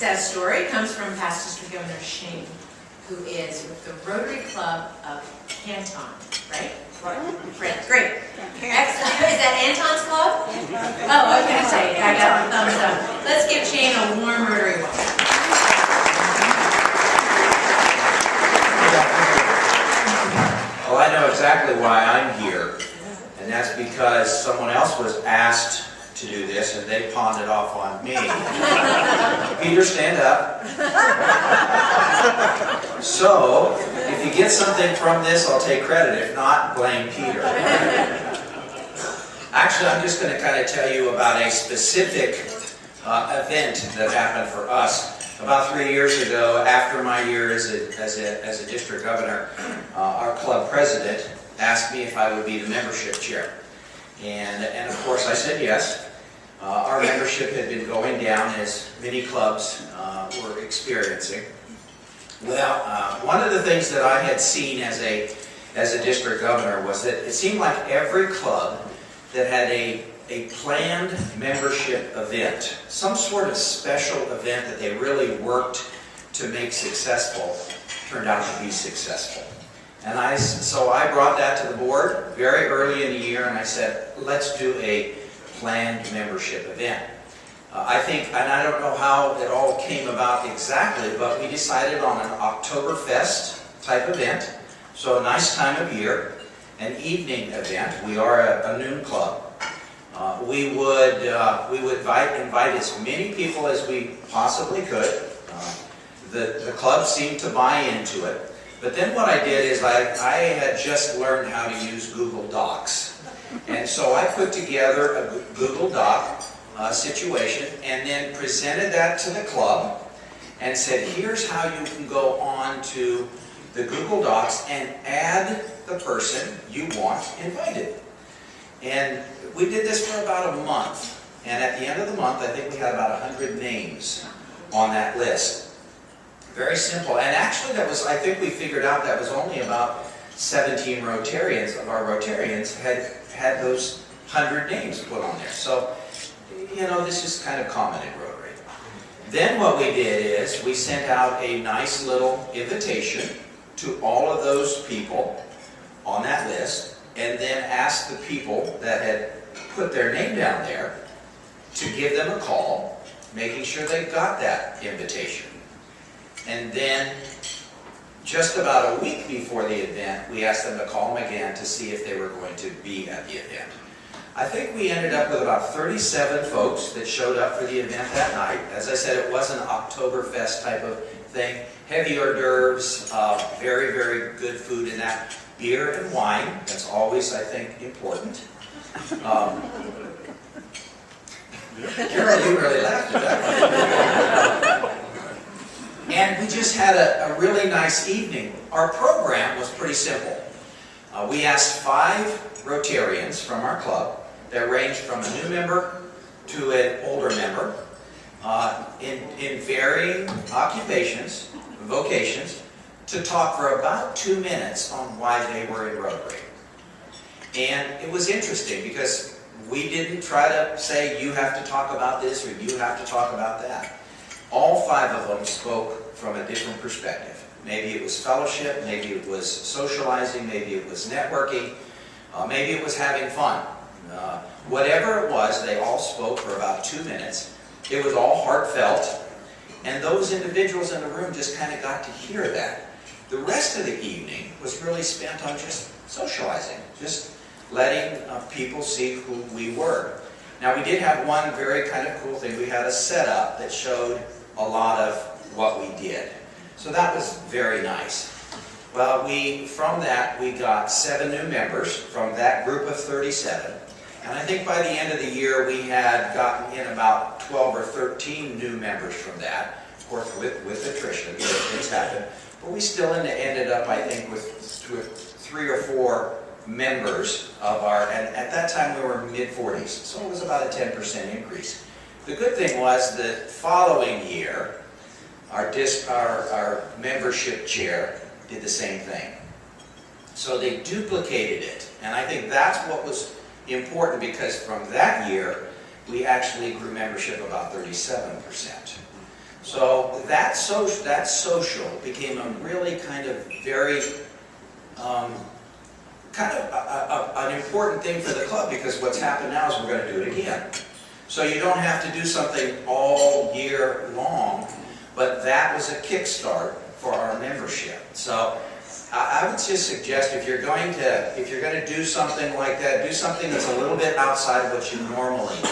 success story comes from past District Governor Shane, who is with the Rotary Club of Canton, right? Right, great. Excellent. Is that Anton's club? Oh, I was going to say, I got a thumbs up. Let's give Shane a warm Rotary welcome. Well, I know exactly why I'm here, and that's because someone else was asked to do this, and they pawned it off on me. Peter, stand up. So, if you get something from this, I'll take credit. If not, blame Peter. Actually, I'm just going to kind of tell you about a specific event that happened for us. About 3 years ago, after my year as a district governor, our club president asked me if I would be the membership chair. And of course I said yes. Our membership had been going down as many clubs were experiencing. Well, one of the things that I had seen as a district governor was that it seemed like every club that had a planned membership event, some sort of special event that they really worked to make successful, turned out to be successful. And so I brought that to the board very early in the year, and I said, let's do a planned membership event. I think, and I don't know how it all came about exactly, but we decided on an Oktoberfest type event, so a nice time of year, an evening event. We are a noon club. We would invite as many people as we possibly could. The club seemed to buy into it. But then what I did is I had just learned how to use Google Docs. And so I put together a Google Doc situation and then presented that to the club and said, here's how you can go on to the Google Docs and add the person you want invited. And we did this for about a month. And at the end of the month, I think we had about 100 names on that list. Very simple. And actually that was, I think we figured out that was only about 17 Rotarians of our Rotarians had those 100 names put on there. So, you know, this is kind of common in Rotary. Then what we did is we sent out a nice little invitation to all of those people on that list, and then asked the people that had put their name down there to give them a call, making sure they got that invitation. And then, just about a week before the event, we asked them to call them again to see if they were going to be at the event. I think we ended up with about 37 folks that showed up for the event that night. As I said, it was an Oktoberfest type of thing. Heavy hors d'oeuvres, very, very good food in that. Beer and wine, that's always, I think, important. Carol, you really laughed at that one. And we just had a really nice evening. Our program was pretty simple. We asked 5 Rotarians from our club that ranged from a new member to an older member in varying occupations, vocations, to talk for about 2 minutes on why they were in Rotary. And it was interesting because we didn't try to say you have to talk about this or you have to talk about that. All 5 of them spoke from a different perspective. Maybe it was fellowship, maybe it was socializing, maybe it was networking, maybe it was having fun. Whatever it was, they all spoke for about 2 minutes. It was all heartfelt, and those individuals in the room just kind of got to hear that. The rest of the evening was really spent on just socializing, just letting people see who we were. Now we did have one very kind of cool thing. We had a setup that showed a lot of what we did. So that was very nice. Well, from that we got 7 new members from that group of 37. And I think by the end of the year we had gotten in about 12 or 13 new members from that. Of course with attrition, things happen. But we still ended up, I think, with 3 or 4 members of our, and at that time we were mid-40s, so it was about a 10% increase. The good thing was that following year, our membership chair did the same thing. So they duplicated it, and I think that's what was important, because from that year, we actually grew membership about 37%. So that social became a really kind of very, an important thing for the club, because what's happened now is we're going to do it again. So you don't have to do something all year long, but that was a kickstart for our membership. So I would just suggest, if you're going to do something like that, do something that's a little bit outside of what you normally do.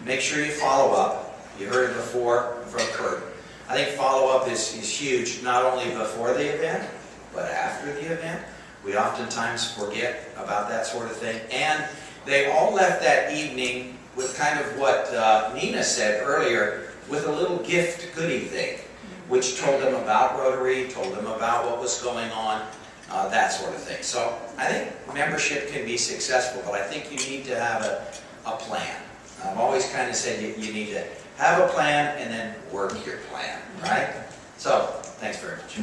Make sure you follow up. You heard it before from Kurt. I think follow-up is huge, not only before the event, but after the event. We oftentimes forget about that sort of thing. And they all left that evening with kind of what Nina said earlier, with a little gift goodie thing, which told them about Rotary, told them about what was going on, that sort of thing. So I think membership can be successful, but I think you need to have a plan. I've always kind of said you need to have a plan and then work your plan, right? So, thanks very much.